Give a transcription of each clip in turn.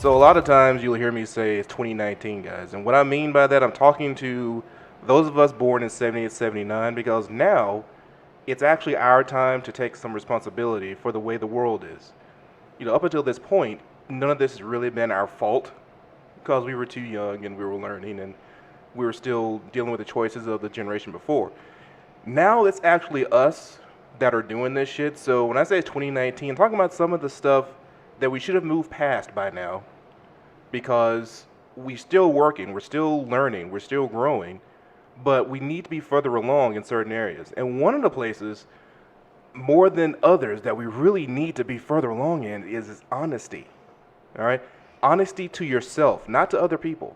So a lot of times you'll hear me say it's 2019, guys. And what I mean by that, I'm talking to those of us born in 78, 79, because now it's actually our time to take some responsibility for the way the world is. Up until this point, none of this has really been our fault because we were too young and we were learning and we were still dealing with the choices of the generation before. Now it's actually us that are doing this shit. So when I say it's 2019, I'm talking about some of the stuff that we should have moved past by now because we're still working, we're still learning, we're still growing, but we need to be further along in certain areas. And one of the places, more than others, that we really need to be further along in is honesty. All right? Honesty to yourself, not to other people.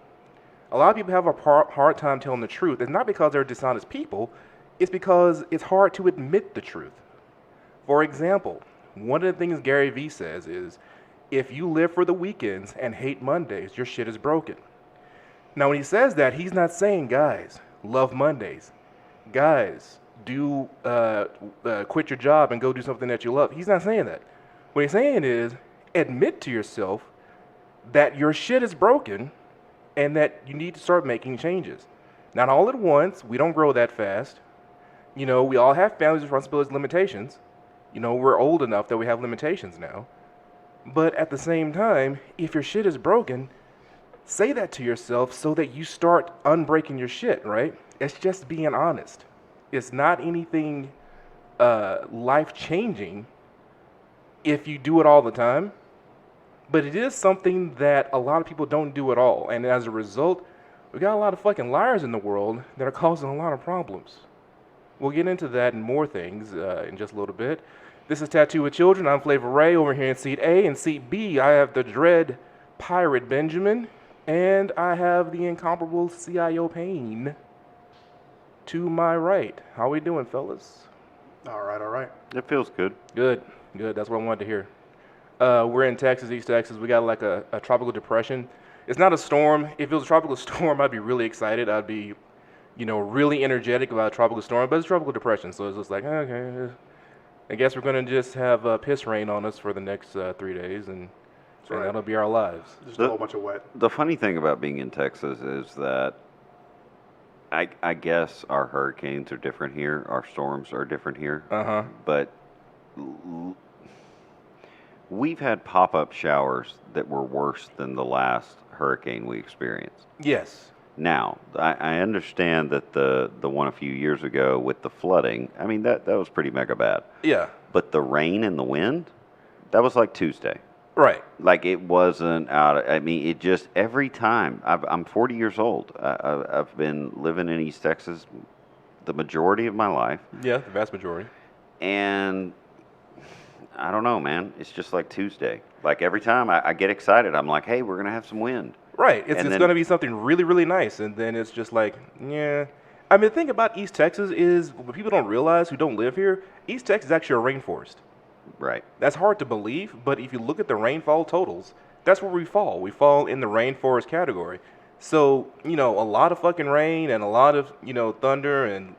A lot of people have a hard time telling the truth. It's not because they're dishonest people, it's because it's hard to admit the truth. For example, one of the things Gary Vee says is, if you live for the weekends and hate Mondays, your shit is broken. Now, when he says that, he's not saying, guys, love Mondays. Guys, do quit your job and go do something that you love. He's not saying that. What he's saying is, admit to yourself that your shit is broken and that you need to start making changes. Not all at once. We don't grow that fast. We all have families, responsibilities, limitations. We're old enough that we have limitations now. But at the same time, if your shit is broken, say that to yourself so that you start unbreaking your shit, right? It's just being honest. It's not anything life-changing if you do it all the time, but it is something that a lot of people don't do at all. And as a result, we got a lot of fucking liars in the world that are causing a lot of problems. We'll get into that and more things in just a little bit. This is Tattoo with Children. I'm Flavaray over here in Seat A. In Seat B, I have the dread Pirate Benjamin, and I have the incomparable CIO Payne to my right. How we doing, fellas? All right. It feels good. Good. That's what I wanted to hear. We're in Texas, East Texas. We got like a tropical depression. It's not a storm. If it was a tropical storm, I'd be really excited. I'd be, really energetic about a tropical storm. But it's a tropical depression, so it's just like, okay. I guess we're going to just have piss rain on us for the next 3 days, and that'll be our lives. Just a whole bunch of wet. The funny thing about being in Texas is that I guess our hurricanes are different here. Our storms are different here. Uh-huh. But we've had pop-up showers that were worse than the last hurricane we experienced. Yes. Now, I understand that the one a few years ago with the flooding, I mean, that was pretty mega bad. Yeah. But the rain and the wind, that was like Tuesday. Right. Like it wasn't out. I mean, it just every time. I'm 40 years old. I've been living in East Texas the majority of my life. Yeah, the vast majority. And I don't know, man. It's just like Tuesday. Like every time I get excited, I'm like, hey, we're going to have some wind. Right. It's going to be something really, really nice. And then it's just like, yeah. I mean, the thing about East Texas is what people don't realize who don't live here, East Texas is actually a rainforest. Right. That's hard to believe, but if you look at the rainfall totals, that's where we fall. We fall in the rainforest category. So, a lot of fucking rain and a lot of, thunder and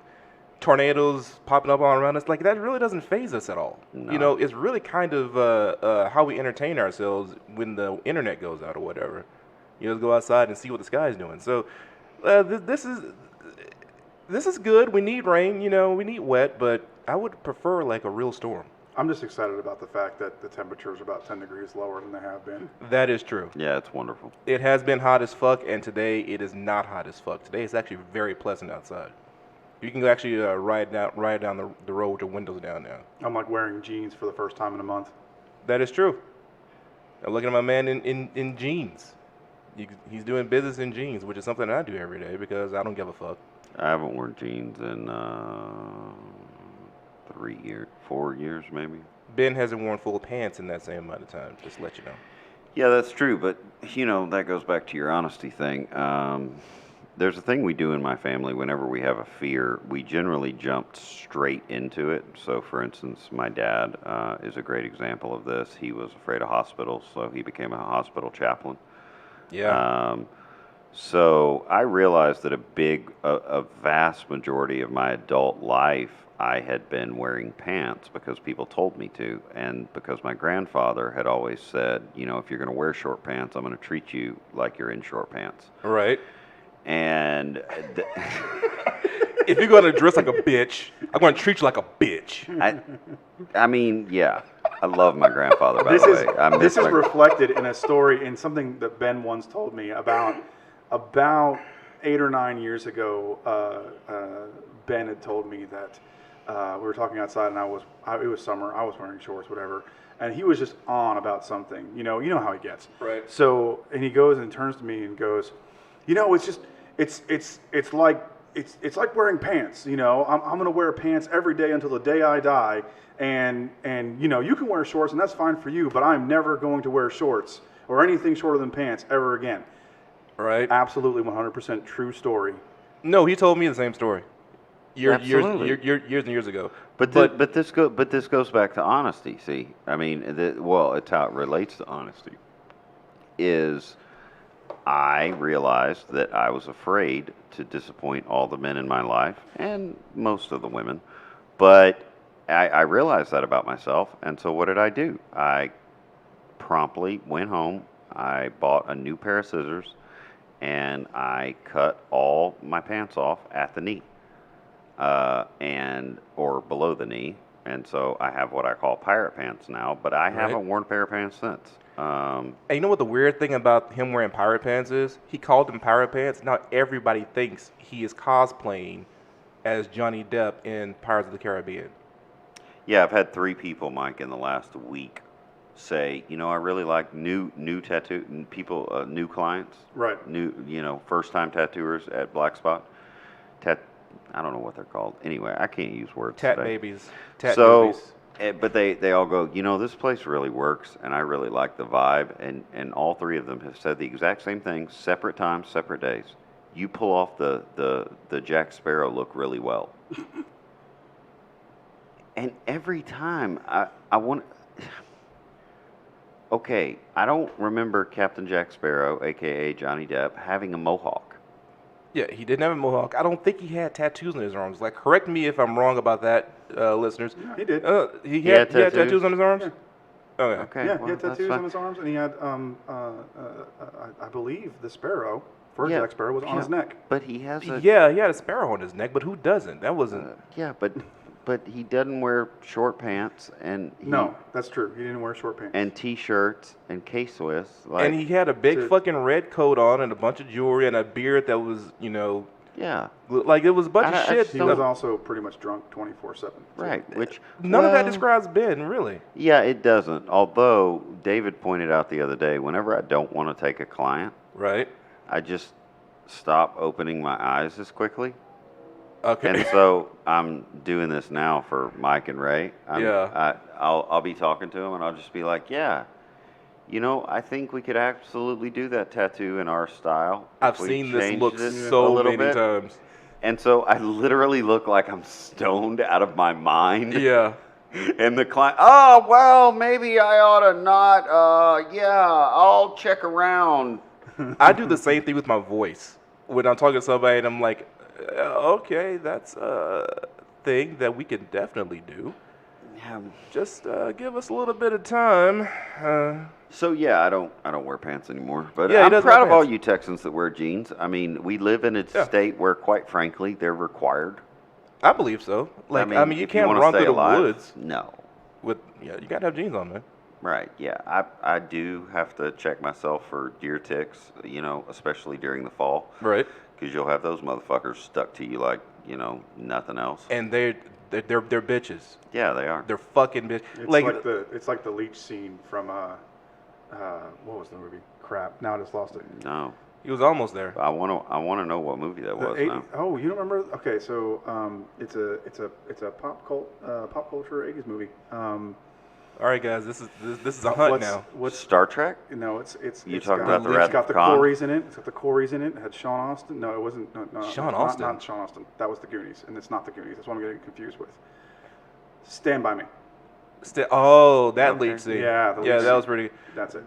tornadoes popping up all around us, like that really doesn't faze us at all. No. It's really kind of how we entertain ourselves when the internet goes out or whatever. Let's go outside and see what the sky's doing. So this is good. We need rain, we need wet, but I would prefer like a real storm. I'm just excited about the fact that the temperatures are about 10 degrees lower than they have been. That is true. Yeah, it's wonderful. It has been hot as fuck, and today it is not hot as fuck. Today it's actually very pleasant outside. You can actually ride down the road with your windows down now. I'm like wearing jeans for the first time in a month. That is true. I'm looking at my man in jeans. He's doing business in jeans, which is something that I do every day because I don't give a fuck. I haven't worn jeans in 4 years maybe. Ben hasn't worn full pants in that same amount of time, just to let you know. Yeah, that's true, but that goes back to your honesty thing. There's a thing we do in my family whenever we have a fear. We generally jump straight into it. So, for instance, my dad is a great example of this. He was afraid of hospitals, so he became a hospital chaplain. Yeah. So I realized that a vast majority of my adult life, I had been wearing pants because people told me to, and because my grandfather had always said, you know, if you're going to wear short pants, I'm going to treat you like you're in short pants. Right. And If you're going to dress like a bitch, I'm going to treat you like a bitch. I mean, yeah, I love my grandfather, by This the is way. I miss this is my- reflected in a story in something that Ben once told me about 8 or 9 years ago. Ben had told me that we were talking outside, and it was summer. I was wearing shorts, whatever, and he was just on about something. You know how he gets. Right. So, and he goes and turns to me and goes, it's like wearing pants. You know, I'm going to wear pants every day until the day I die. And you can wear shorts, and that's fine for you, but I'm never going to wear shorts or anything shorter than pants ever again. Right. Absolutely 100% true story. No, he told me the same story. Absolutely. Years and years ago. But this goes back to honesty. See, I mean, it's how it relates to honesty. Is I realized that I was afraid to disappoint all the men in my life and most of the women, but I realized that about myself, and so what did I do? I promptly went home. I bought a new pair of scissors, and I cut all my pants off at the knee, or below the knee, and so I have what I call pirate pants now. But I haven't worn a pair of pants since. And you know what the weird thing about him wearing pirate pants is? He called them pirate pants. Now everybody thinks he is cosplaying as Johnny Depp in Pirates of the Caribbean. Yeah, I've had 3 people, Mike, in the last week say, you know, I really like new tattoo people, new clients, Right. new, first-time tattooers at Black Spot. I don't know what they're called. Anyway, I can't use words Tat today. babies. Tat So, babies. but they all go, this place really works, and I really like the vibe. And all 3 of them have said the exact same thing, separate times, separate days. You pull off the Jack Sparrow look really well. And every time I want... Okay, I don't remember Captain Jack Sparrow, a.k.a. Johnny Depp, having a mohawk. Yeah, he didn't have a mohawk. I don't think he had tattoos on his arms. Like, correct me if I'm wrong about that, listeners. No, he did. He had tattoos on his arms? Yeah. Okay. Okay, Yeah, well, he had that's tattoos fine. on his arms, and he had, I believe, the sparrow, first Yeah, Jack Sparrow, was on his neck. But he has a... Yeah, he had a sparrow on his neck, but who doesn't? That wasn't... Yeah, but he doesn't wear short pants and No, that's true. He didn't wear short pants. and t-shirts and K-Swiss. Like, and he had a big to- fucking red coat on and a bunch of jewelry and a beard that was, yeah, like it was a bunch I of shit. He don't- was also pretty much drunk 24/7. right. Which None of that well, describes Ben, really. Yeah, it doesn't. Although David pointed out the other day, whenever I don't want to take a client, Right? I just stop opening my eyes as quickly. Okay. And so I'm doing this now for Mike and Ray. Yeah. I'll be talking to them and I'll just be like, yeah, I think we could absolutely do that tattoo in our style. if I've we seen this changed look it a so little many bit." times. And so I literally look like I'm stoned out of my mind. Yeah. And the client, oh, well, maybe I ought to not. Yeah, I'll check around. I do the same thing with my voice. When I'm talking to somebody and I'm like, okay, that's a thing that we can definitely do. Just give us a little bit of time. So yeah, I don't wear pants anymore. But Yeah, he I'm doesn't proud wear of all pants. you Texans that wear jeans. I mean, we live in a Yeah. state where, quite frankly, they're required. I believe so. Like, you if can't wanna run stay through the alive, woods No. with, you gotta have jeans on, man. Right. Yeah. I do have to check myself for deer ticks. Especially during the fall, Right. because you'll have those motherfuckers stuck to you like nothing else. And they're bitches. Yeah, they are. They're fucking bitches. It's like the leech scene from what was the movie? Crap. Now I just lost it. No. he was almost there. I want to know what movie that was now. Oh, you don't remember? Okay, so it's a pop culture 80s movie. All right, guys, this is a hunt now. What's Star Trek? No, it's You it's talking got, about the it's Wrath got of the Khan? Corys in it. It's got the Corys in it. It had Sean Austin. No, it wasn't. No, Sean not, Austin? Not Sean Austin. That was the Goonies, and it's not the Goonies. That's what I'm getting confused with. Stand by Me. That Okay. leech scene. Yeah, the yeah, leech that was scene. pretty. That's it.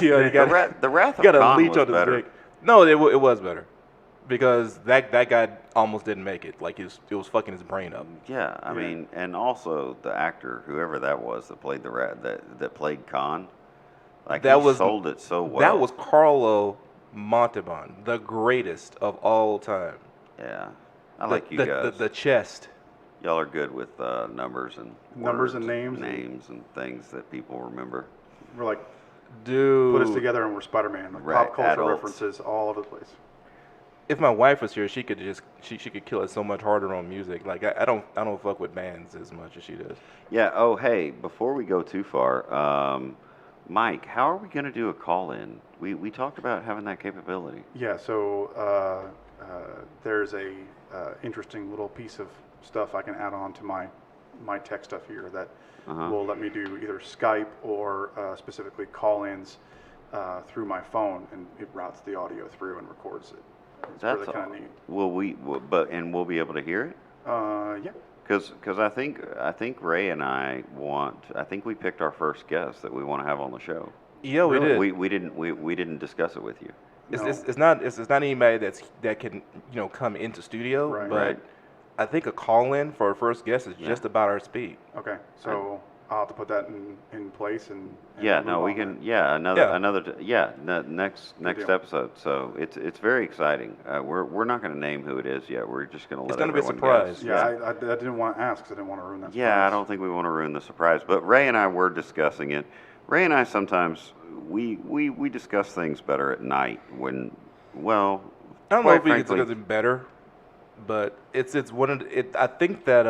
Yeah, you got The Wrath you of got a Khan leech was on his better. dick. No, it was better. because that guy almost didn't make it. Like it was fucking his brain up. Yeah, I mean, and also the actor, whoever that was that played the rat that played Khan, like That he was sold it so well. That was Carlo Montalban, the greatest of all time. Yeah, I like you guys. The chest. Y'all are good with numbers and Numbers words and names. names and things that people remember. We're like, Dude. put us together and we're Spider-Man. Like Right, pop culture adults. references all over the place. If my wife was here, she could just she could kill us so much harder on music. Like I don't fuck with bands as much as she does. Yeah. Oh, hey, before we go too far, Mike, how are we going to do a call-in? We talked about having that capability. Yeah, so there's a interesting little piece of stuff I can add on to my tech stuff here that will let me do either Skype or specifically call-ins through my phone, and it routes the audio through and records it. It's That's really kind of neat. Will we? And we'll be able to hear it. Yeah. Because I think Ray and I we picked our first guest that we want to have on the show. Yeah, we did. We didn't discuss it with you. It's not anybody that can come into studio, Right. but Right. I think a call in for our first guest is just about our speed. Okay, so I'll have to put that in place and Yeah, move no, we on can. then. Yeah, next deal. episode. So it's very exciting. We're not going to name who it is yet. We're just going to let It's gonna be a everyone surprise. guess. Yeah, I didn't want to ask because I didn't want to ruin that. Yeah, I surprise. don't think we want to ruin the surprise. But Ray and I were discussing it. Ray and I sometimes we discuss things better at night when, well, I don't know quite if it's frankly, because it's better, but it's one of the, I think that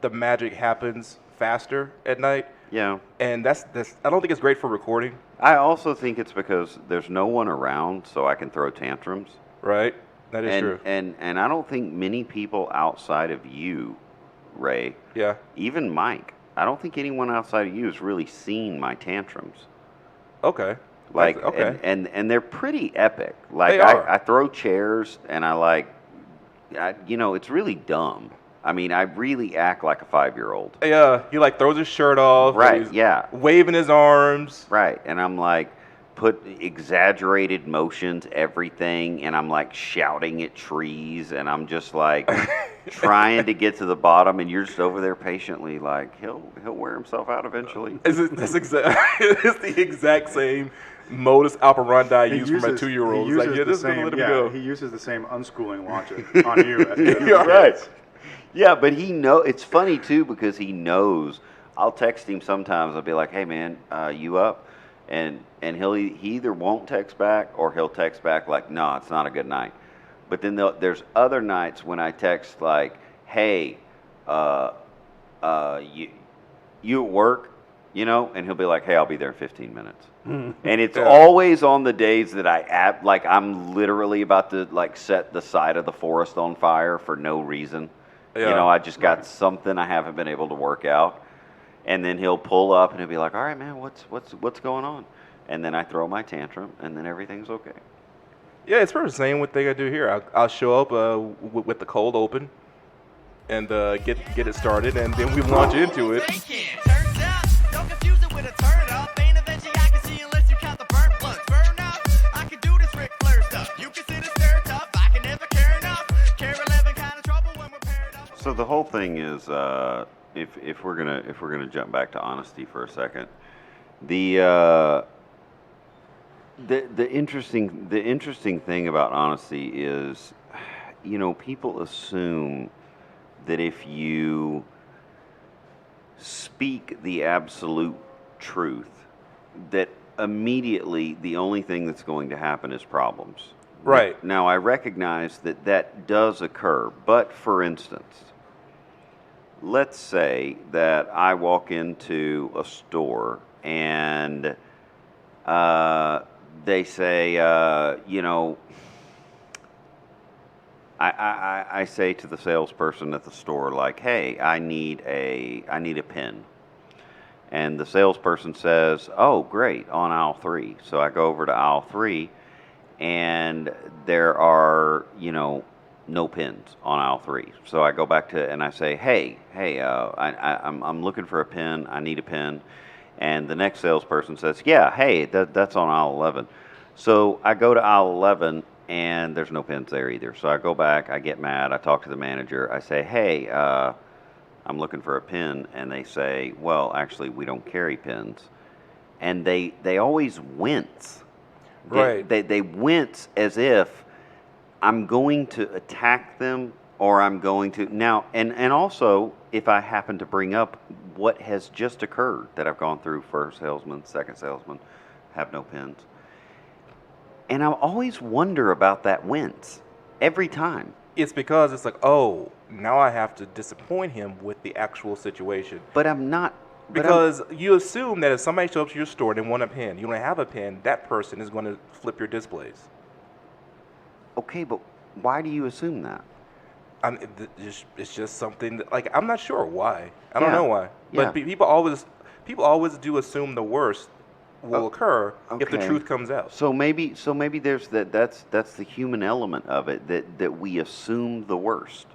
the magic happens faster at night, yeah. and that's I don't think it's great for recording, I also think it's because there's no one around, so I can throw tantrums. right? That is true. And I don't think many people outside of you, Ray, Yeah. even Mike, I don't think anyone outside of you has really seen my tantrums. Okay. Like, okay. and they're pretty epic. Like, They are. I throw chairs and it's really dumb. I mean, I really act like a 5-year-old. He like throws his shirt off. and Right, he's yeah. Waving his arms. Right, and I'm like, put exaggerated motions, everything, and I'm like shouting at trees, and I'm just like trying to get to the bottom, and you're just over there patiently, like he'll wear himself out eventually. It's the exact same modus operandi I use for my 2-year-old. He It's like, uses yeah, the this is gonna same- let him yeah, go. He uses the same unschooling logic on you. As he does Yeah, with right. kids. Yeah, but he it's funny too because he knows. I'll text him sometimes. I'll be like, "Hey man, you up?" And he either won't text back or he'll text back like, "No, it's not a good night." But then there's other nights when I text like, "Hey, you at work?" And he'll be like, "Hey, I'll be there in 15 minutes." And it's Yeah. always on the days that I'm literally about to like set the side of the forest on fire for no reason. Yeah. I just got something I haven't been able to work out. And then he'll pull up and he'll be like, "All right, man, what's going on?" And then I throw my tantrum, and then everything's okay. Yeah, it's pretty the same thing I do here. I'll show up with the cold open and get it started, and then we launch into it. Turns out, don't confuse it with a turn up. Ain't a veggie I can see unless you count the burnt blunts. Burn up, I can do this Ric Flair stuff. You consider stir tough, I can never care enough. Care 11 kind of trouble when we're paired up. So the whole thing is, if we're gonna jump back to honesty for a second, the interesting thing about honesty is, people assume that if you speak the absolute truth, that immediately the only thing that's going to happen is problems. Right. Now, I recognize that does occur, but for instance, let's say that I walk into a store and they say, I say to the salesperson at the store, like, "Hey, I need a pen." And the salesperson says, "Oh, great, on aisle 3." So I go over to aisle 3, and there are, no pens on aisle 3. So I go back to and I say, "Hey, I'm looking for a pen. I need a pen." And the next salesperson says, "Yeah, hey, that's on aisle 11." So I go to aisle 11, and there's no pins there either. So I go back, I get mad, I talk to the manager, I say, hey, I'm looking for a pin, and they say, well, actually, we don't carry pins. And they always wince. Right. They wince as if I'm going to attack them or I'm going to now, and also if I happen to bring up what has just occurred, that I've gone through first salesman, second salesman, have no pins. And I always wonder about that wince every time. It's because it's like, oh, now I have to disappoint him with the actual situation. But I'm not. Because you assume that if somebody shows up to your store and they want a pen, you don't have a pen, that person is going to flip your displays. Okay, but why do you assume that? It's just something that, like, I'm not sure why. I don't Yeah. know why. But Yeah. people always do assume the worst will occur if the Okay. truth comes out. So maybe there's that's the human element of it, that we assume the worst.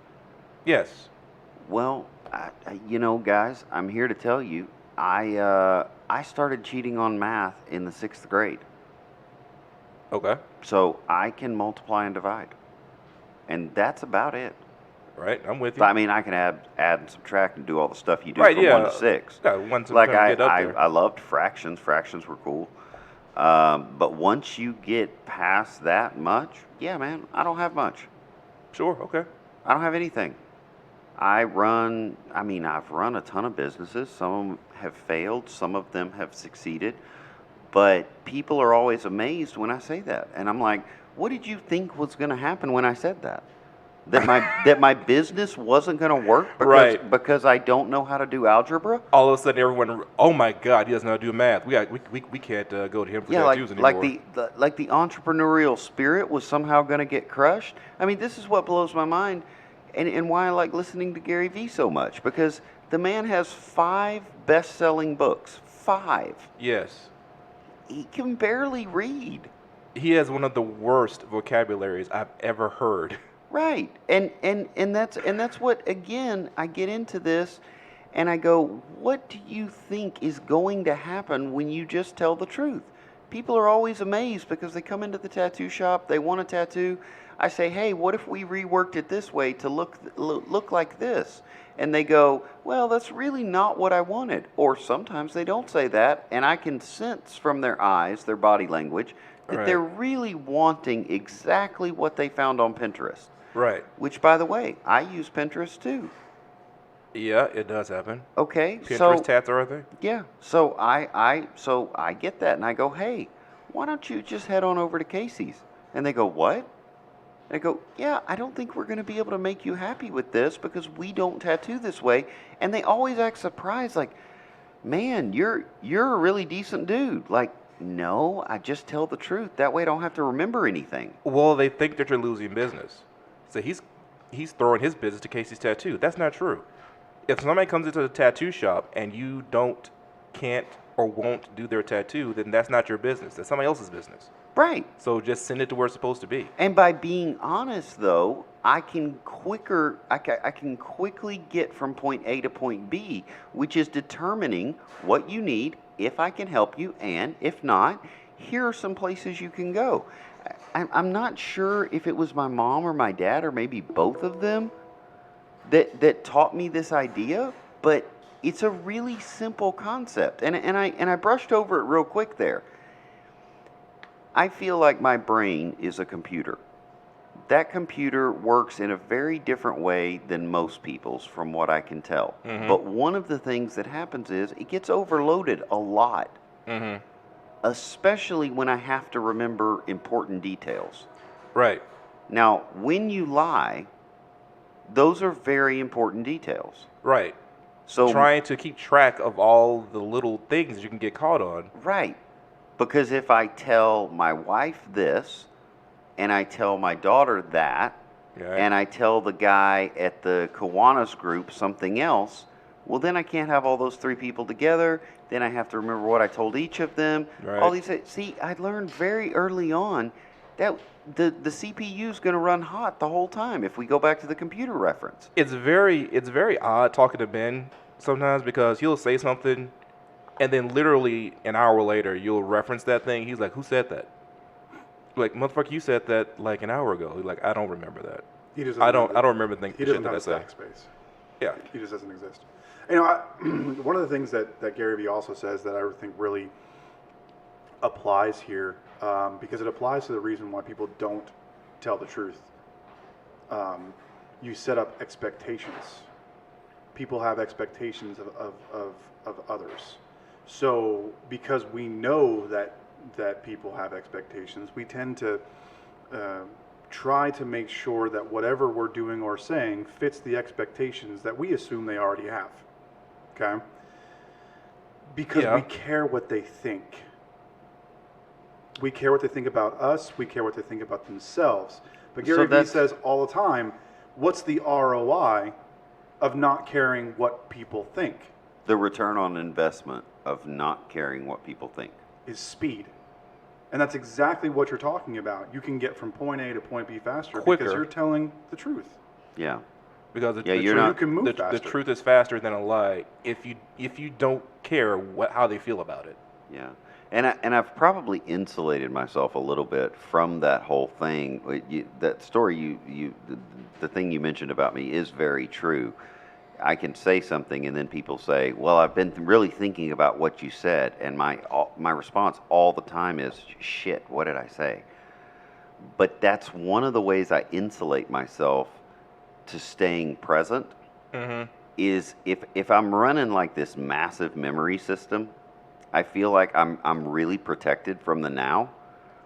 Yes. Well, guys, I'm here to tell you, I started cheating on math in the 6th grade. Okay. So I can multiply and divide. And that's about it. Right. I'm with you. I mean, I can add and subtract and do all the stuff you do Right, from yeah. 1 to 6. Yeah, 1 to Like get up there. I loved fractions. Fractions were cool. But once you get past that much, yeah, man, I don't have much. Sure. Okay. I don't have anything. I've run a ton of businesses. Some of them have failed. Some of them have succeeded. But people are always amazed when I say that. And I'm like, what did you think was going to happen when I said that? That my business wasn't going to work because I don't know how to do algebra? All of a sudden, everyone, oh my God, he doesn't know how to do math. We can't go to him for tattoos anymore. Like the entrepreneurial spirit was somehow going to get crushed. I mean, this is what blows my mind, and why I like listening to Gary Vee so much, because the man has 5 best-selling books. 5. Yes. He can barely read. He has one of the worst vocabularies I've ever heard. Right. And that's what, again, I get into this and I go, what do you think is going to happen when you just tell the truth? People are always amazed because they come into the tattoo shop, they want a tattoo. I say, hey, what if we reworked it this way to look like this? And they go, well, that's really not what I wanted. Or sometimes they don't say that, and I can sense from their eyes, their body language, that they're really wanting exactly what they found on Pinterest. Right. Which, by the way, I use Pinterest too. Yeah, it does happen. Okay, Pinterest tats are a thing. yeah. So I get that, and I go, hey, why don't you just head on over to Casey's? And they go, what? And I go, yeah, I don't think we're going to be able to make you happy with this because we don't tattoo this way. And they always act surprised, like, man, you're a really decent dude. Like, no, I just tell the truth. That way I don't have to remember anything. Well, they think that you're losing business. So he's throwing his business to Casey's Tattoo. That's not true. If somebody comes into the tattoo shop and you can't or won't do their tattoo, then that's not your business. That's somebody else's business. Right. So just send it to where it's supposed to be. And by being honest, though, I can quickly get from point A to point B, which is determining what you need, if I can help you, and if not, here are some places you can go. I'm not sure if it was my mom or my dad or maybe both of them that taught me this idea, but it's a really simple concept. And I brushed over it real quick there. I feel like my brain is a computer. That computer works in a very different way than most people's, from what I can tell. Mm-hmm. But one of the things that happens is it gets overloaded a lot. Mm-hmm. Especially when I have to remember important details. Right. Now, when you lie, those are very important details. Right. So trying to keep track of all the little things you can get caught on. Right. Because if I tell my wife this, and I tell my daughter that, and I tell the guy at the Kiwanis group something else, well, then I can't have all those 3 people together. Then I have to remember what I told each of them. Right. All these. See, I learned very early on that the CPU is going to run hot the whole time if we go back to the computer reference. It's very odd talking to Ben sometimes because he'll say something, and then literally an hour later you'll reference that thing. He's like, "Who said that?" Like, motherfucker, you said that like an hour ago. Like, I don't remember that. He just I doesn't don't. have I don't remember thinking He shit doesn't that have I a said. stack space. Yeah. He just doesn't exist. You know, one of the things that Gary Vee also says that I think really applies here, because it applies to the reason why people don't tell the truth. You set up expectations. People have expectations of others. So because we know that people have expectations, we tend to try to make sure that whatever we're doing or saying fits the expectations that we assume they already have. Okay? Because Yeah. we care what they think. We care what they think about us. We care what they think about themselves. But Gary Vee that's- says all the time, what's the ROI of not caring what people think? The return on investment of not caring what people think. Is speed. And that's exactly what you're talking about. You can get from point A to point B faster Quicker. because you're telling the truth. Yeah. Because Yeah, you're truth, not- You can move the faster. truth is faster than a lie if you don't care how they feel about it. Yeah, and I've probably insulated myself a little bit from that whole thing. That story the thing you mentioned about me is very true. I can say something and then people say, "Well, I've been really thinking about what you said," and my response all the time is, "Shit, what did I say?" But that's one of the ways I insulate myself to staying present. Mm-hmm. Is if I'm running like this massive memory system, I feel like I'm really protected from the now.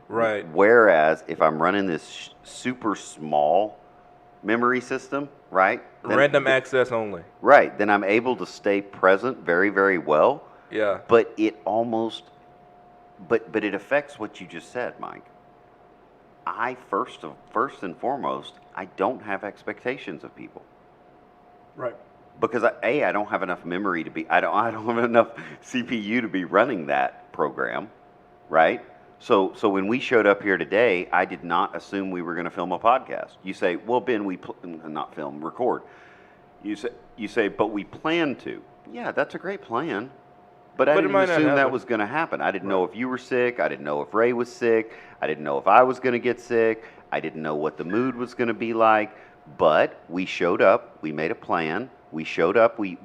Right. Whereas if I'm running this super small memory system, right? Random access only. Right, then I'm able to stay present very, very well. Yeah. But it almost, but it affects what you just said, Mike. I first and foremost, I don't have expectations of people. Right. Because I don't have enough memory to be, I don't have enough CPU to be running that program, right? So when we showed up here today, I did not assume we were going to film a podcast. You say, well, Ben, not film, record. You say, but we plan to. Yeah, that's a great plan. But I But it didn't might not assume that happen. was going to happen. I didn't know if you were sick. I didn't know if Ray was sick. I didn't know if I was going to get sick. I didn't know what the mood was going to be like. But we showed up. We made a plan. We showed up. We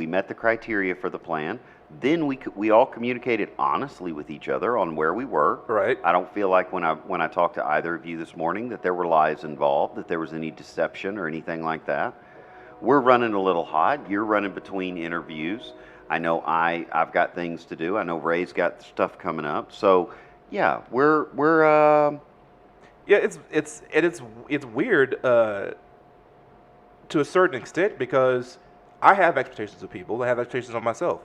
met the criteria for the plan. Then we all communicated honestly with each other on where we were. Right. I don't feel like when I talked to either of you this morning that there were lies involved, that there was any deception or anything like that. We're running a little hot. You're running between interviews. I know I've got things to do. I know Ray's got stuff coming up. So yeah, we're Yeah, it's weird to a certain extent because I have expectations of people. I have expectations on myself.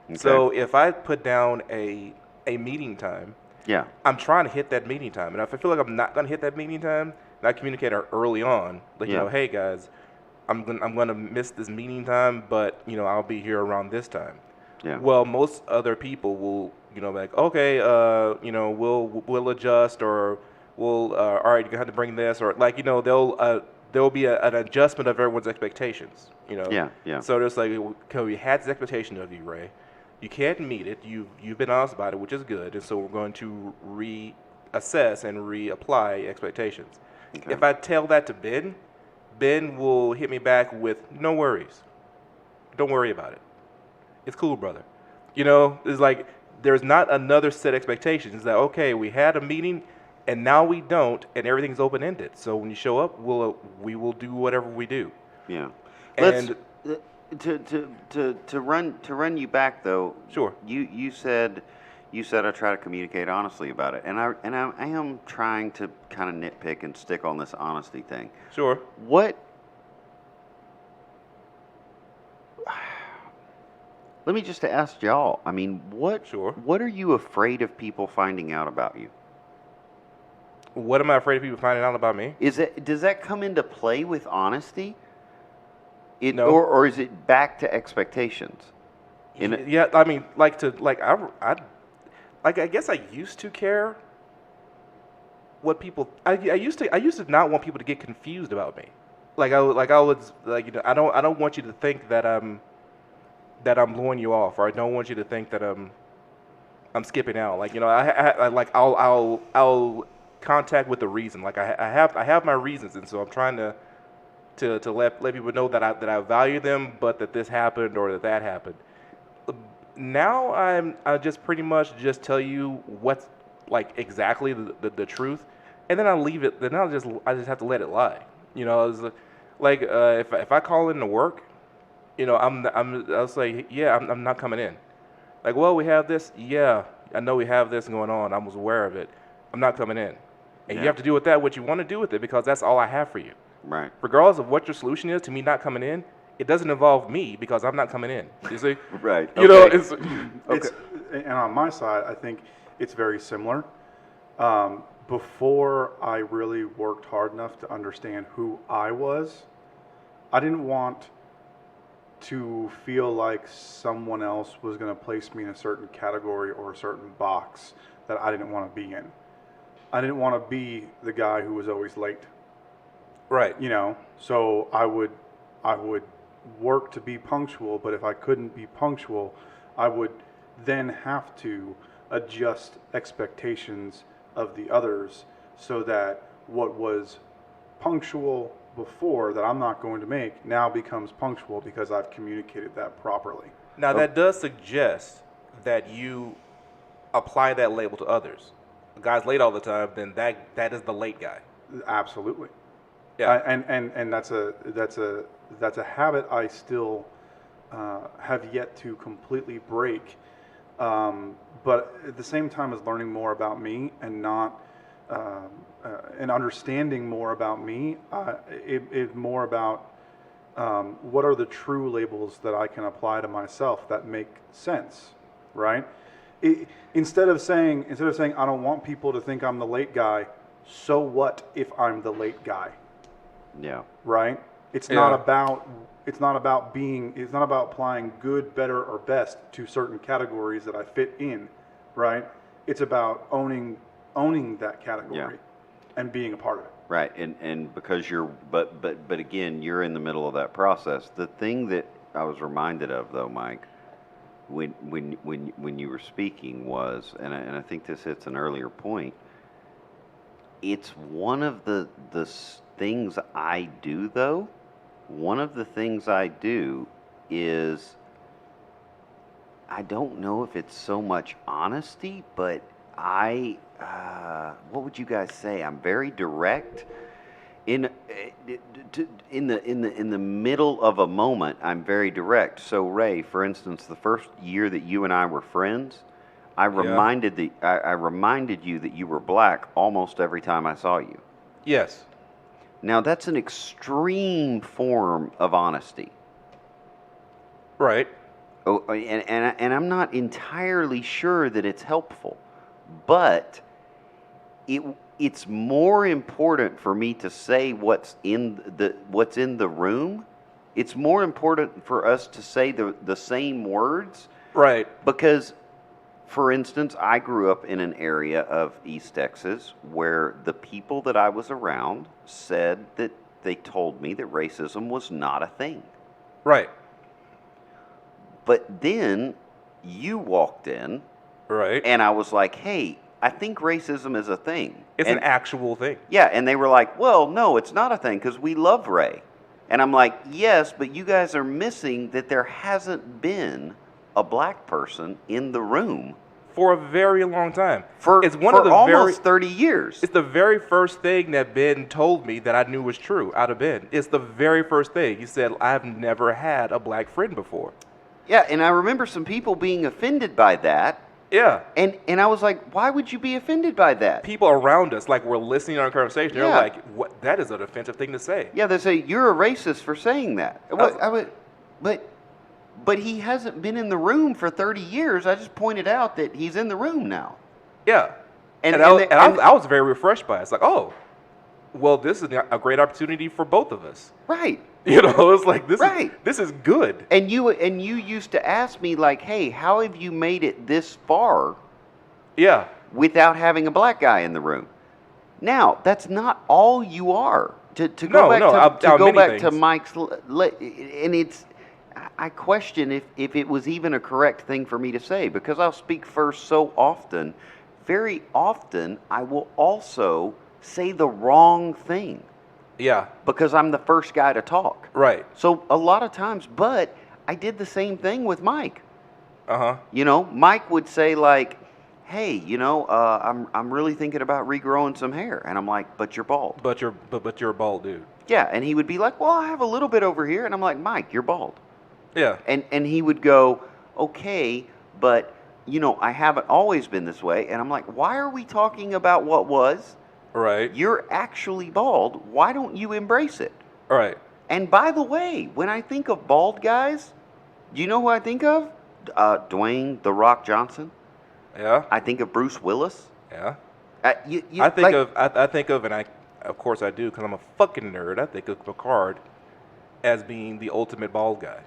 Okay. So if I put down a meeting time, yeah. I'm trying to hit that meeting time, and if I feel like I'm not going to hit that meeting time, and I communicate early on, like Yeah. hey guys, I'm going to miss this meeting time, but I'll be here around this time. Yeah. Well, most other people will like okay, we'll adjust, or we'll all right, you're gonna have to bring this, or like there'll be an adjustment of everyone's expectations. Yeah, yeah. So there's like, okay, we had this expectation of you, Ray. You can't meet it. You've been honest about it, which is good, and so we're going to reassess and reapply expectations. Okay. If I tell that to Ben will hit me back with no worries. Don't worry about it. It's cool, brother. It's like there's not another set of expectations. It's like, okay, we had a meeting and now we don't, and everything's open ended. So when you show up, we will do whatever we do. Yeah. And To run you back though. Sure. You said I try to communicate honestly about it, and I am trying to kind of nitpick and stick on this honesty thing. Sure. What? Let me just ask y'all. I mean, what? Sure. What are you afraid of people finding out about you? What am I afraid of people finding out about me? Does that come into play with honesty? No. Or is it back to expectations? Yeah, I mean, I guess I used to care what people. I used to not want people to get confused about me. I don't want you to think that I'm blowing you off, or I don't want you to think that I'm skipping out. I'll contact with the reason. Like I have my reasons, and so I'm trying to let people know that I value them, but that this happened or that happened. Now I just pretty much just tell you what's like exactly the truth, and then I leave it. Then I just have to let it lie. You know, it's like if I call in to work, you know, I'll say, yeah, I'm not coming in. Like, well, we have this. Yeah, I know we have this going on. I was aware of it. I'm not coming in. And you have to do with that what you want to do with it, because that's all I have for you. Right. Regardless of what your solution is to me not coming in, it doesn't involve me because I'm not coming in. You see? Right. You know, it's And on my side, I think it's very similar. Before I really worked hard enough to understand who I was, I didn't want to feel like someone else was going to place me in a certain category or a certain box that I didn't want to be in. I didn't want to be the guy who was always late. right. You know, so I would work to be punctual, but if I couldn't be punctual, I would then have to adjust expectations of the others so that what was punctual before that I'm not going to make now becomes punctual because I've communicated that properly. Now that does suggest that you apply that label to others. A guy's late all the time, then that is the late guy. Absolutely. Yeah. And that's a habit I still have yet to completely break. But at the same time as learning more about me and not and understanding more about me, it's more about what are the true labels that I can apply to myself that make sense, right? Instead of saying I don't want people to think I'm the late guy, so what if I'm the late guy? Yeah. Right? It's not about applying good, better, or best to certain categories that I fit in, right? It's about owning that category and being a part of it. Right, and because but again, you're in the middle of that process. The thing that I was reminded of, though, Mike, when you were speaking was, and I think this hits an earlier point. It's one of the things I do, though. One of the things I do is, I don't know if it's so much honesty, but what would you guys say? I'm very direct. In the middle of a moment, I'm very direct. So Ray, for instance, the first year that you and I were friends, I reminded you that you were black almost every time I saw you. Yes. Now that's an extreme form of honesty. Right. Oh, and I'm not entirely sure that it's helpful, but it's more important for me to say what's in the room. It's more important for us to say the same words. Right. Because, for instance, I grew up in an area of East Texas where the people that I was around said that they told me that racism was not a thing. Right. But then you walked in, Right. and I was like, hey, I think racism is a thing. It's an actual thing. Yeah, and they were like, well, no, it's not a thing because we love Ray. And I'm like, yes, but you guys are missing that there hasn't been a black person in the room For a very long time. for almost 30 years. It's the very first thing that Ben told me that I knew was true out of Ben. It's the very first thing. He said, I've never had a black friend before. Yeah, and I remember some people being offended by that. Yeah. And I was like, why would you be offended by that? People around us, like, were listening to our conversation. They're Yeah. like, "What? That is an offensive thing to say." Yeah, they say, you're a racist for saying that. But he hasn't been in the room for 30 years. I just pointed out that he's in the room now. Yeah. And I was very refreshed by it. It's like, oh, well, this is a great opportunity for both of us. Right. You know, it's like this Right. this is good. And you used to ask me, like, hey, how have you made it this far Yeah. without having a black guy in the room? Now, that's not all you are. To go No, back no, to go many back to things. Mike's, and it's, I question if it was even a correct thing for me to say, because I'll speak first so often very often I will also say the wrong thing Yeah. because I'm the first guy to talk. Right. So a lot of times, but I did the same thing with Mike. Uh-huh. You know, Mike would say like, "Hey, I'm really thinking about regrowing some hair," and I'm like, "But you're bald." But you're a bald dude. Yeah, and he would be like, "Well, I have a little bit over here," and I'm like, "Mike, you're bald." Yeah. And he would go, "Okay, but I haven't always been this way." And I'm like, "Why are we talking about what was? Right. You're actually bald. Why don't you embrace it?" Right. And by the way, when I think of bald guys, do you know who I think of? Dwayne "The Rock" Johnson. Yeah. I think of Bruce Willis. Yeah. I think of, and of course I do, because I'm a fucking nerd. I think of Picard as being the ultimate bald guy.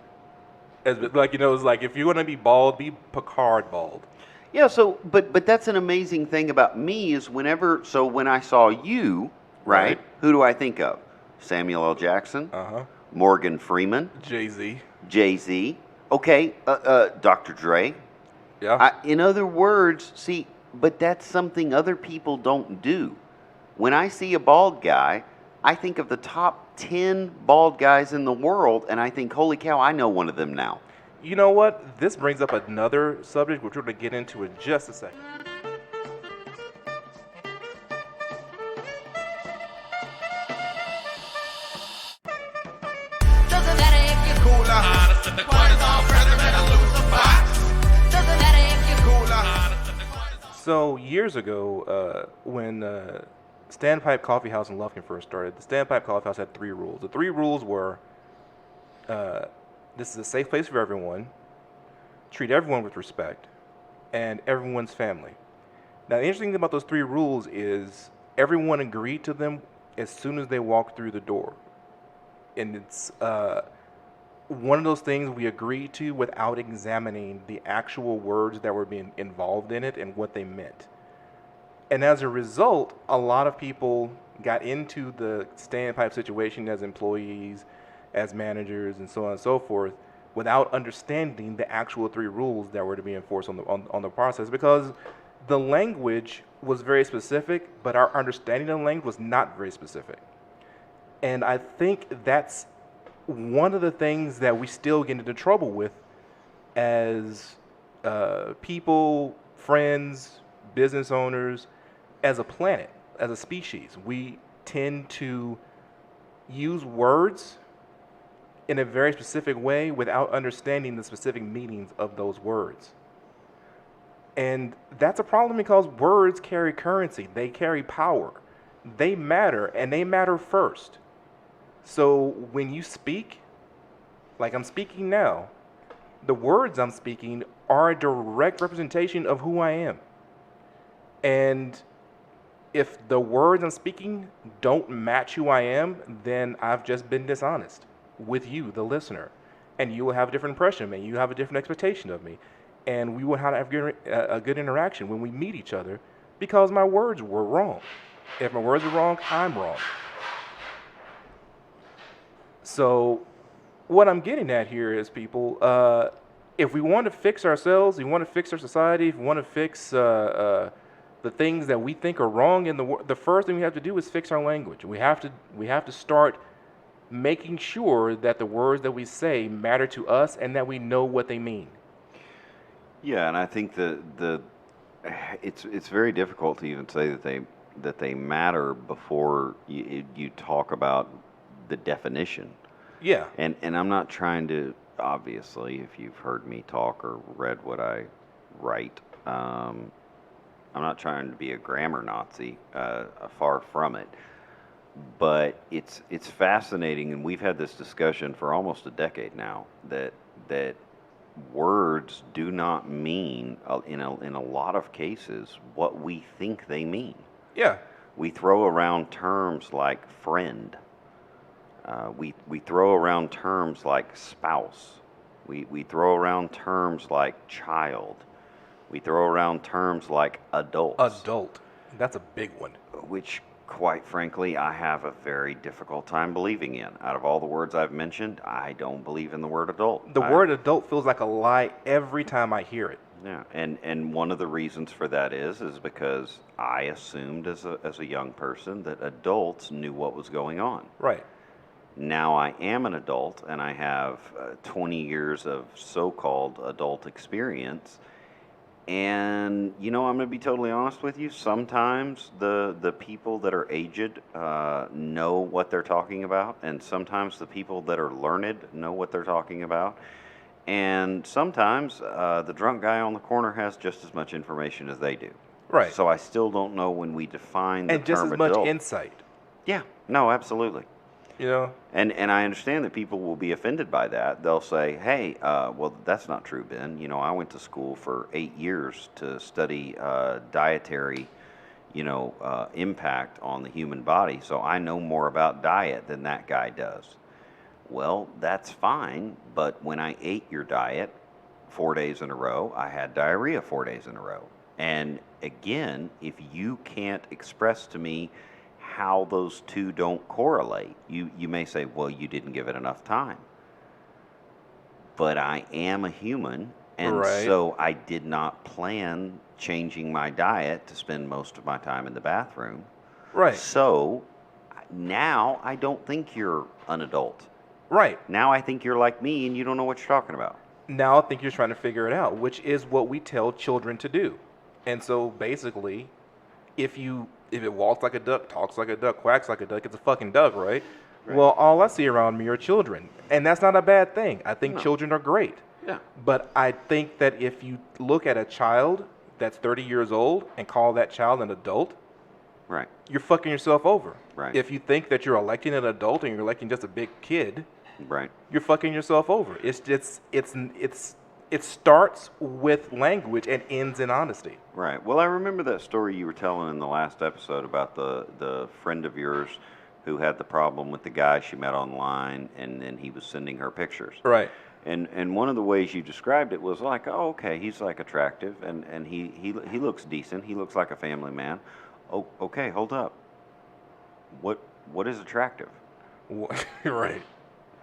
As like it's like if you want to be bald, be Picard bald. Yeah. So, but that's an amazing thing about me is when I saw you, right? Right. Who do I think of? Samuel L. Jackson, Morgan Freeman, Jay-Z. Jay-Z. Okay, Dr. Dre. Yeah. In other words, see, but that's something other people don't do. When I see a bald guy, I think of the top 10 bald guys in the world, and I think, holy cow, I know one of them now. You know what? This brings up another subject which we're going to get into in just a second. Doesn't matter if you're cooler, hottest than the cortisol, president or lose a box. Doesn't matter if you're cooler, hottest than the cortisol. So years ago, when Standpipe Coffee House in Lufkin first started, the Standpipe Coffee House had 3 rules. The 3 rules were, this is a safe place for everyone, treat everyone with respect, and everyone's family. Now, the interesting thing about those 3 rules is everyone agreed to them as soon as they walked through the door. And it's one of those things we agreed to without examining the actual words that were being involved in it and what they meant. And as a result, a lot of people got into the standpipe situation as employees, as managers, and so on and so forth, without understanding the actual 3 rules that were to be enforced on the process, because the language was very specific, but our understanding of the language was not very specific. And I think that's one of the things that we still get into trouble with as people, friends, business owners, as a planet, as a species. We tend to use words in a very specific way without understanding the specific meanings of those words. And that's a problem because words carry currency, they carry power, they matter, and they matter first. So when you speak, like I'm speaking now, the words I'm speaking are a direct representation of who I am. And if the words I'm speaking don't match who I am, then I've just been dishonest with you, the listener. And you will have a different impression of me. You have a different expectation of me. And we will have a good interaction when we meet each other because my words were wrong. If my words are wrong, I'm wrong. So what I'm getting at here is, people, if we want to fix ourselves, if we want to fix our society, if we want to fix the things that we think are wrong in the world, the first thing we have to do is fix our language. We have to start making sure that the words that we say matter to us and that we know what they mean. Yeah, and I think it's very difficult to even say that they matter before you talk about the definition. Yeah. And I'm not trying to, obviously, if you've heard me talk or read what I write, I'm not trying to be a grammar Nazi, far from it. But it's fascinating, and we've had this discussion for almost a decade now, that words do not mean, in a lot of cases, what we think they mean. Yeah. We throw around terms like friend. We throw around terms like spouse. We throw around terms like child. We throw around terms like adult. Adult. That's a big one. Which, quite frankly, I have a very difficult time believing in. Out of all the words I've mentioned, I don't believe in the word adult. The word adult feels like a lie every time I hear it. Yeah, and one of the reasons for that is because I assumed as a young person that adults knew what was going on. Right. Now I am an adult and I have 20 years of so-called adult experience. And, I'm going to be totally honest with you. Sometimes the people that are aged know what they're talking about. And sometimes the people that are learned know what they're talking about. And sometimes the drunk guy on the corner has just as much information as they do. Right. So I still don't know when we define the And just term as much adult. insight. Yeah, no, absolutely. And I understand that people will be offended by that. They'll say, hey, well, that's not true, Ben. I went to school for 8 years to study dietary, impact on the human body. So I know more about diet than that guy does. Well, that's fine. But when I ate your diet 4 days in a row, I had diarrhea 4 days in a row. And again, if you can't express to me how those two don't correlate, you may say, well, you didn't give it enough time. But I am a human, and Right. so I did not plan changing my diet to spend most of my time in the bathroom. Right. So now I don't think you're an adult. Right. Now I think you're like me and you don't know what you're talking about. Now I think you're trying to figure it out, which is what we tell children to do. And so basically, if it walks like a duck, talks like a duck, quacks like a duck, it's a fucking duck, right? Well, all I see around me are children. And that's not a bad thing. I think children are great. Yeah. But I think that if you look at a child that's 30 years old and call that child an adult, Right. you're fucking yourself over. Right. If you think that you're electing an adult and you're electing just a big kid, Right. you're fucking yourself over. It starts with language and ends in honesty. Right. Well, I remember that story you were telling in the last episode about the friend of yours who had the problem with the guy she met online, and then he was sending her pictures. Right. And one of the ways you described it was like, oh, okay, he's like attractive, and he looks decent. He looks like a family man. Oh, okay, hold up. What is attractive? Right.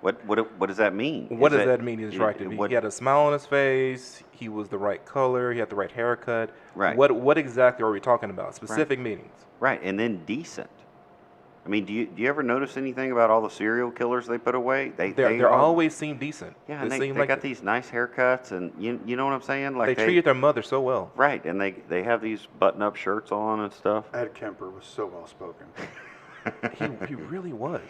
What does that mean? What does that mean? He's attractive. He had a smile on his face. He was the right color. He had the right haircut. Right. What exactly are we talking about? Specific meanings. Right, and then decent. I mean, do you ever notice anything about all the serial killers they put away? They always seem decent. Yeah, and they they seem like got these nice haircuts, and you know what I'm saying? Like they treated their mother so well. Right, and they have these button-up shirts on and stuff. Ed Kemper was so well spoken. He really was.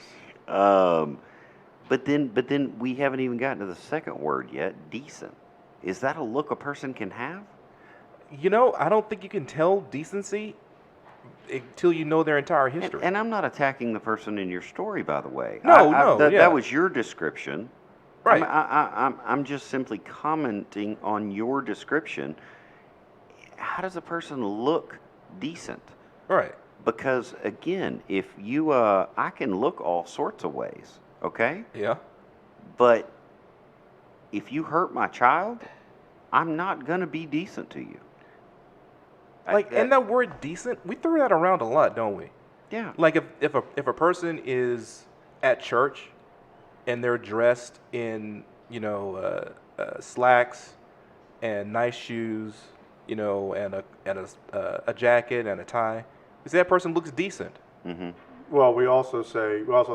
But then we haven't even gotten to the second word yet. Decent. Is that a look a person can have? I don't think you can tell decency until you know their entire history. And I'm not attacking the person in your story, by the way. No, that was your description. Right. I'm just simply commenting on your description. How does a person look decent? Right. Because again, if you, I can look all sorts of ways, okay? Yeah. But if you hurt my child, I'm not gonna be decent to you. And that word decent, we throw that around a lot, don't we? Yeah. Like if a person is at church and they're dressed in slacks and nice shoes, and a jacket and a tie, we say that person looks decent. Mm-hmm. Well, we also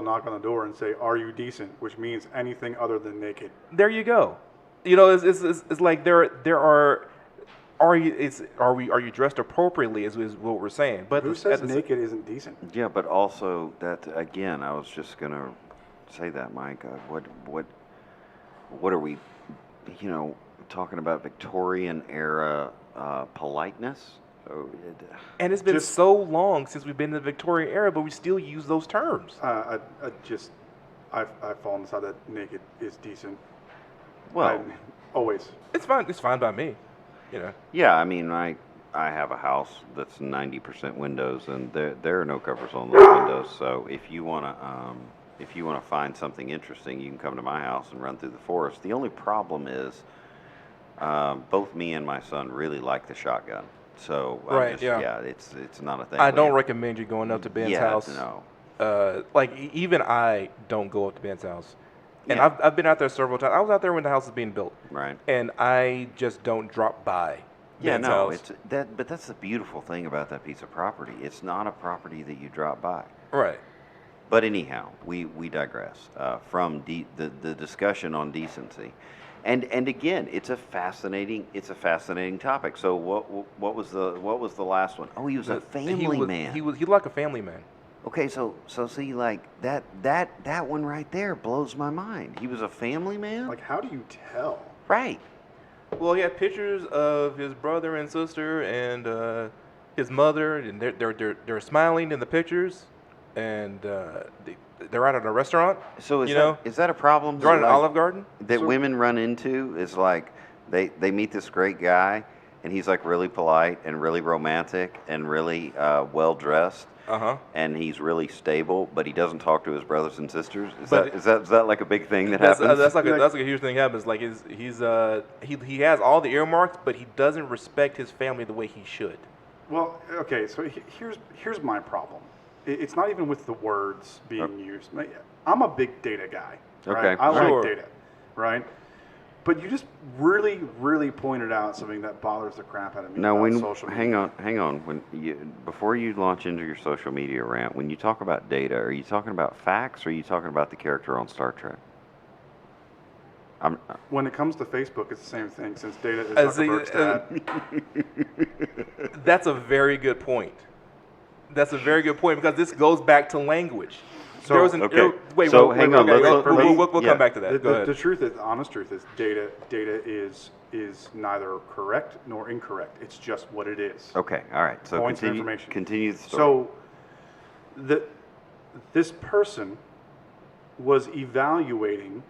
knock on the door and say, "Are you decent?" Which means anything other than naked. There you go. It's like there are. Are you dressed appropriately? Is what we're saying. But Who says naked isn't decent? Yeah, but also that again, I was just gonna say that, Mike. What are we, talking about Victorian era politeness? And it's been so long since we've been in the Victorian era, but we still use those terms. I've fallen inside that naked is decent. Well, always. It's fine. It's fine by me. Yeah, I mean, I have a house that's 90% windows, and there are no covers on those windows. So if you wanna find something interesting, you can come to my house and run through the forest. The only problem is, both me and my son really like the shotgun. So it's not a thing. I don't recommend you going up to Ben's house. No. Even I don't go up to Ben's house. And Yeah. I've been out there several times. I was out there when the house was being built. Right. And I just don't drop by. Yeah, Ben's no, house. it's that, but that's the beautiful thing about that piece of property. It's not a property that you drop by. Right. But anyhow, we digress from the discussion on decency, and again, it's a fascinating topic. So what was the last one? Oh, he was a family man. He was like a family man. Okay, so see, like that one right there blows my mind. He was a family man. Like, how do you tell? Right. Well, he had pictures of his brother and sister and his mother, and they're smiling in the pictures, and they're out at a restaurant. So you know, is that a problem? they're at an like, Olive Garden. that women run into? Is like they meet this great guy, and he's like really polite and really romantic and really well dressed. And he's really stable, but he doesn't talk to his brothers and sisters. Is that like a big thing that happens? That's like a huge thing happens. Like he has all the earmarks, but he doesn't respect his family the way he should. Well, okay, so here's my problem. It's not even with the words being used. I'm a big data guy. Right? Okay, I sure. like data, right? But you just really, really pointed out something that bothers the crap out of me. Now, about when social media. hang on, before you launch into your social media rant, when you talk about data, are you talking about facts or are you talking about the character on Star Trek? When it comes to Facebook, it's the same thing. Since data is As Zuckerberg's dad. That's a very good point. That's a very good point because this goes back to language. So- there was an okay. wait. So wait, hang wait, on, okay, let's- we'll yeah. come back to that. Go The ahead. truth is, the honest truth is, data is neither correct nor incorrect. It's just what it is. Okay, all right. So Points of continue, information. continue the story. So, this person was evaluating,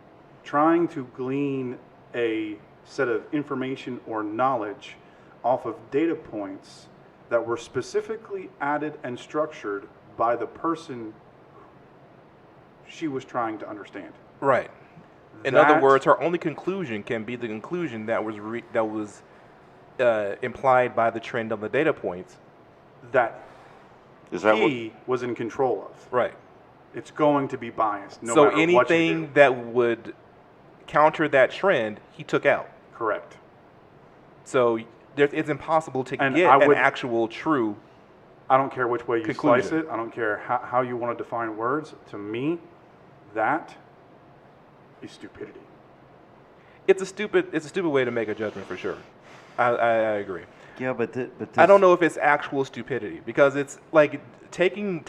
trying to glean a set of information or knowledge off of data points that were specifically added and structured by the person she was trying to understand. Right. In other That- words, her only conclusion can be the conclusion that was implied by the trend of the data points. that Is that he was in control of. Right. It's going to be biased, no so matter what you anything do. that would counter that trend, he took out. Correct. So it's impossible to And get I an would- actual true. I don't care which way you Conclusion. slice it. I don't care how you want to define words. To me, that is stupidity. It's a stupid way to make a judgment for sure. I agree. Yeah, but I don't know if it's actual stupidity because it's like taking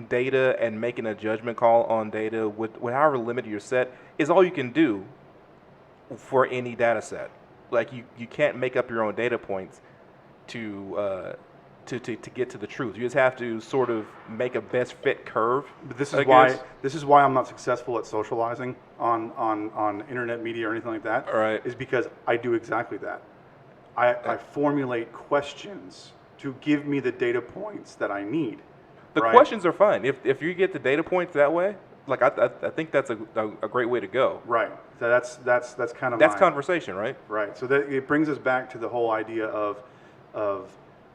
data and making a judgment call on data with however limited you're set is all you can do for any data set. Like you can't make up your own data points to get to the truth. You just have to sort of make a best fit curve. But this I is why guess. I'm not successful at socializing on internet media or anything like that. All right. Is because I do exactly that. I formulate questions to give me the data points that I need. The right? questions are fine if you get the data points that way. Like I think that's a great way to go. Right. So that's kind of That's my, conversation, right? Right. So that it brings us back to the whole idea of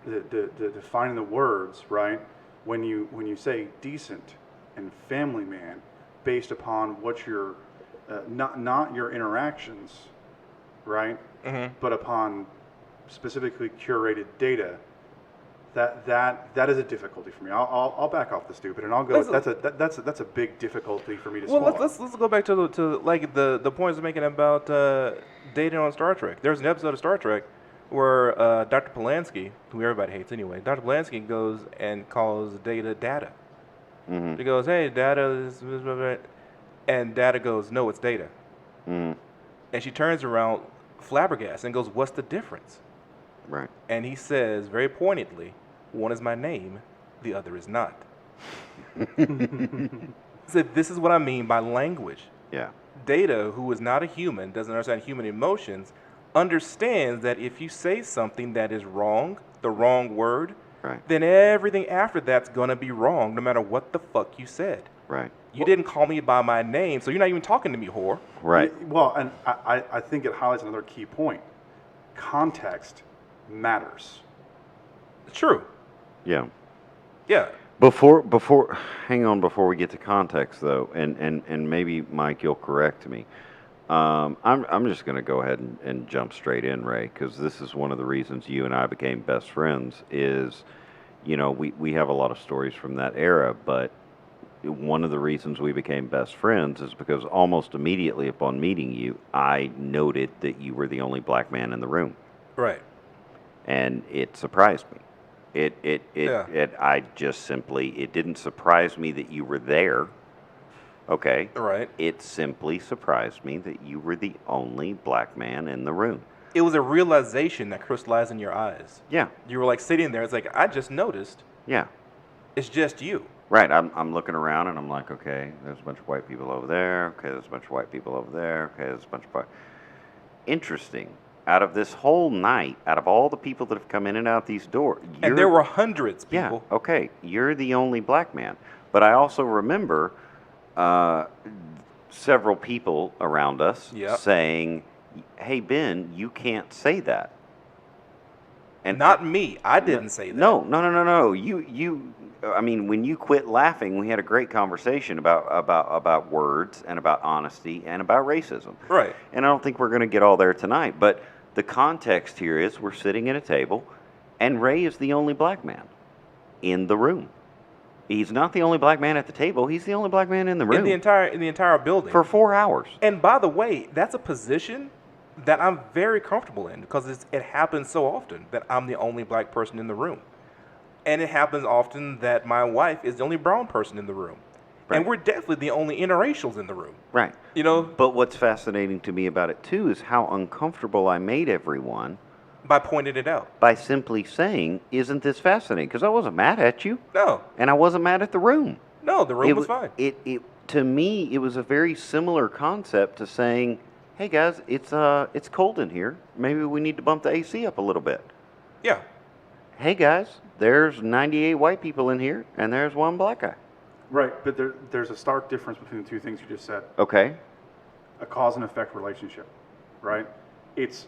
the defining the words, right? When you say decent and family man, based upon what your not your interactions, right? Mm-hmm. But upon specifically curated data. That is a difficulty for me. I'll back off the stupid and I'll go. That's a big difficulty for me to Well, swallow. let's go back to like the points I'm making about data on Star Trek. There's an episode of Star Trek where Dr. Polanski, who everybody hates anyway, Dr. Polanski goes and calls data. Mm-hmm. He goes, "Hey, data is," and data goes, "No, it's data." Mm-hmm. And she turns around, flabbergasted, and goes, "What's the difference?" Right. And he says very pointedly, "One is my name, the other is not." So this is what I mean by language. Yeah. Data, who is not a human, doesn't understand human emotions, understands that if you say something that is wrong, the wrong word, Right. then everything after that's going to be wrong, no matter what the fuck you said. Right. You didn't call me by my name, so you're not even talking to me, whore. Right. Well, and I think it highlights another key point. Context matters. True. Yeah. Yeah. Hang on before we get to context though, and maybe Mike, you'll correct me. I'm just going to go ahead and jump straight in, Ray, because this is one of the reasons you and I became best friends. Is, we have a lot of stories from that era, but one of the reasons we became best friends is because almost immediately upon meeting you, I noted that you were the only black man in the room, Right. and it surprised me. Yeah. It didn't surprise me that you were there. Okay. Right. It simply surprised me that you were the only black man in the room. It was a realization that crystallized in your eyes. Yeah. You were like sitting there. It's like, I just noticed. Yeah. It's just you. Right. I'm looking around and I'm like, okay, there's a bunch of white people over there. Okay, there's a bunch of white people over there. Okay, there's a bunch of Interesting. Out of this whole night, out of all the people that have come in and out these doors, And there were hundreds, people. Yeah. Okay. You're the only black man. But I also remember several people around us Yep. saying, "Hey Ben, you can't say that." And not me. I didn't say that. No. You. I mean, when you quit laughing, we had a great conversation about words and about honesty and about racism. Right. And I don't think we're going to get all there tonight. But the context here is we're sitting at a table, and Ray is the only black man in the room. He's not the only black man at the table. He's the only black man in the room. In the entire building. For 4 hours. And by the way, that's a position that I'm very comfortable in because it happens so often that I'm the only black person in the room. And it happens often that my wife is the only brown person in the room. Right. And we're definitely the only interracials in the room. Right. You know? But what's fascinating to me about it, too, is how uncomfortable I made everyone By pointing it out. by simply saying, "Isn't this fascinating?" Because I wasn't mad at you, No. and I wasn't mad at the room. No, the room was fine. To me, it was a very similar concept to saying, "Hey guys, it's cold in here. Maybe we need to bump the AC up a little bit." Yeah. Hey guys, there's 98 white people in here, and there's one black guy. Right, but there's a stark difference between the two things you just said. Okay. A cause and effect relationship, right? It's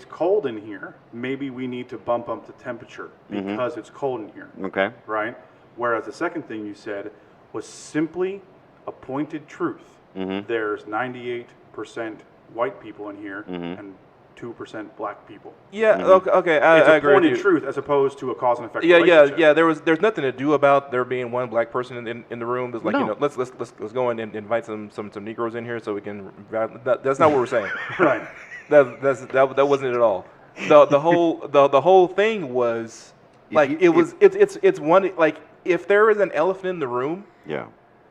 cold in here. Maybe we need to bump up the temperature because it's cold in here, Okay. right? Whereas the second thing you said was simply a pointed truth. There's 98% white people in here and 2% black people. Yeah, okay, It's I a agree with pointed you. truth as opposed to a cause and effect Yeah, relationship. There's nothing to do about there being one black person in the room. It's like, No. let's go in and invite some Negroes in here so we can. That's not what we're saying. Right. That wasn't it at all. The whole thing was like it's one like if there is an elephant in the room, Yeah.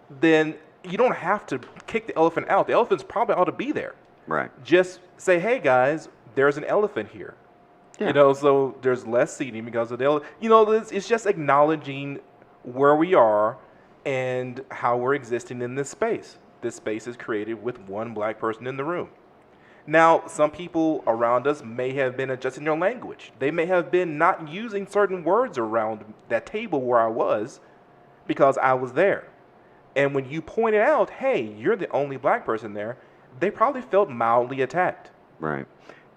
then you don't have to kick the elephant out. The elephant's probably ought to be there. Right. Just say, hey guys, there's an elephant here. Yeah. So there's less seating because of the elephant. It's just acknowledging where we are and how we're existing in this space. This space is created with one black person in the room. Now, some people around us may have been adjusting their language. They may have been not using certain words around that table where I was because I was there. And when you pointed out, hey, you're the only black person there, they probably felt mildly attacked. Right.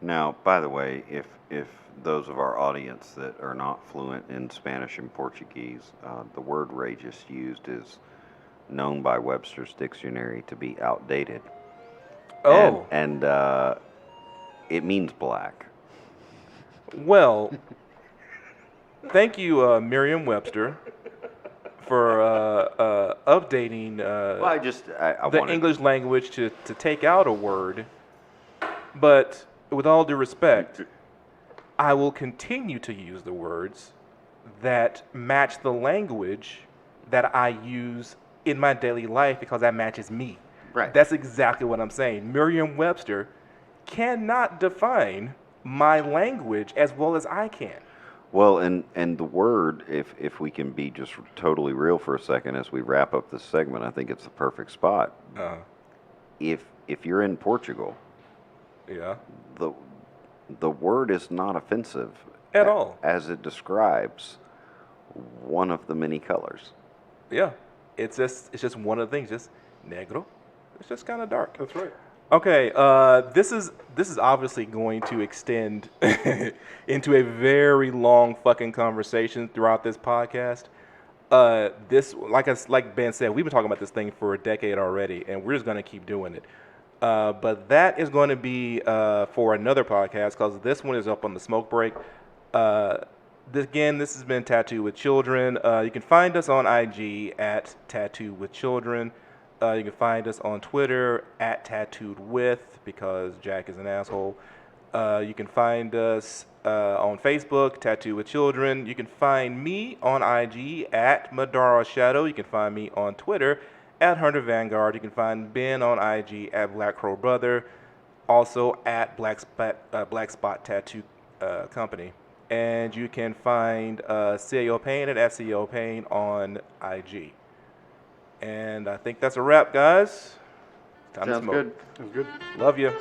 Now, by the way, if those of our audience that are not fluent in Spanish and Portuguese, the word Ray just used is known by Webster's dictionary to be outdated. Oh. And it means black. Well, thank you, Merriam-Webster, for updating I the wanted, English language to take out a word. But with all due respect, I will continue to use the words that match the language that I use in my daily life because that matches me. Right. That's exactly what I'm saying. Merriam-Webster cannot define my language as well as I can. Well, and the word, if we can be just totally real for a second as we wrap up this segment, I think it's the perfect spot. If you're in Portugal, Yeah. the word is not offensive At all. as it describes one of the many colors. Yeah. It's just one of the things, just negro. It's just kind of dark. That's right. Okay, this is obviously going to extend into a very long fucking conversation throughout this podcast. This, like Ben said, we've been talking about this thing for a decade already, and we're just going to keep doing it. But that is going to be for another podcast because this one is up on the smoke break. This has been Tattoo with Children. You can find us on IG at Tattoo with Children. You can find us on Twitter at Tattooed With because Jack is an asshole. You can find us on Facebook, Tattoo with Children. You can find me on IG at Madara Shadow. You can find me on Twitter at Hunter Vanguard. You can find Ben on IG at Black Crow Brother. Also at Black Spot Tattoo Company. And you can find CIO Payne at CIO Payne on IG. And I think that's a wrap, guys. Time to Sounds smoke. good. It was good. Love you.